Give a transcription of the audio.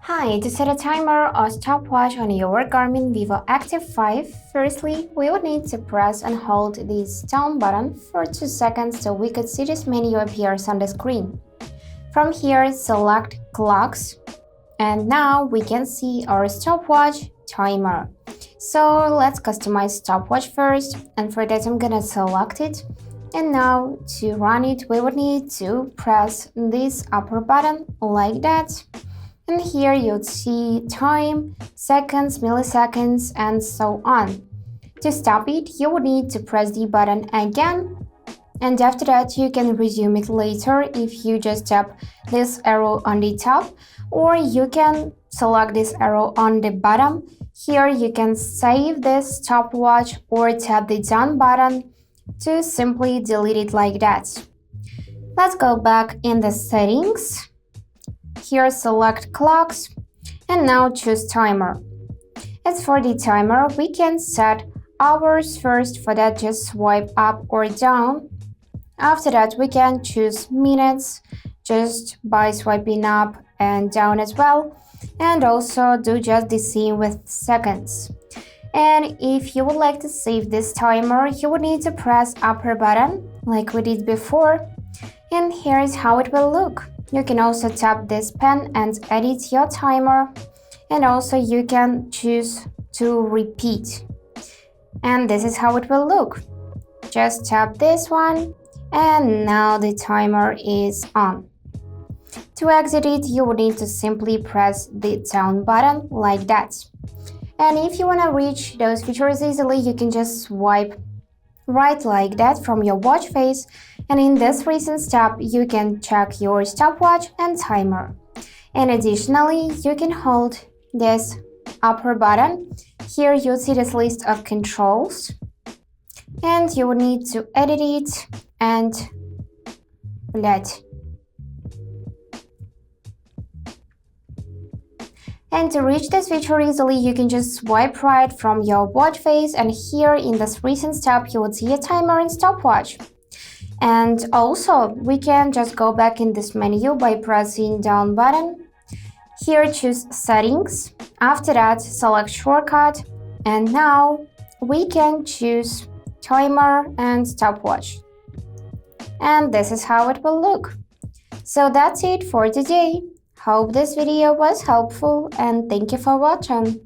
Hi, to set a timer or stopwatch on your Garmin Vivoactive 5, firstly, we would need to press and hold this down button for 2 seconds so we could see this menu appears on the screen. From here, select Clocks, and now we can see our stopwatch timer. So let's customize stopwatch first, and for that I'm gonna select it. And now to run it, we would need to press this upper button like that. And here you'd see time, seconds, milliseconds, and so on. To stop it, you would need to press the button again, and after that you can resume it later if you just tap this arrow on the top, or you can select this arrow on the bottom. Here you can save this stopwatch or tap the down button to simply delete it like that. Let's go back in the settings. Here select clocks and now choose timer. As for the timer, we can set hours first. For that, just swipe up or down. After that, we can choose minutes just by swiping up and down as well, and also do just the same with seconds. And if you would like to save this timer, you would need to press upper button like we did before, and here is how it will look. You can also tap this pen and edit your timer, and also you can choose to repeat. And this is how it will look. Just tap this one, and now the timer is on. To exit it, you will need to simply press the down button like that. And if you want to reach those features easily, you can just swipe right like that from your watch face, and in this Recent tab you can check your stopwatch and timer. And additionally, you can hold this upper button. Here you'll see this list of controls, and you will need to edit it and let. And to reach this feature easily, you can just swipe right from your watch face, and here in this Recent tab you will see a timer and stopwatch. And also, we can just go back in this menu by pressing down button. Here choose settings. After that, select shortcut, and now we can choose timer and stopwatch. And this is how it will look. So that's it for today. Hope this video was helpful, and thank you for watching.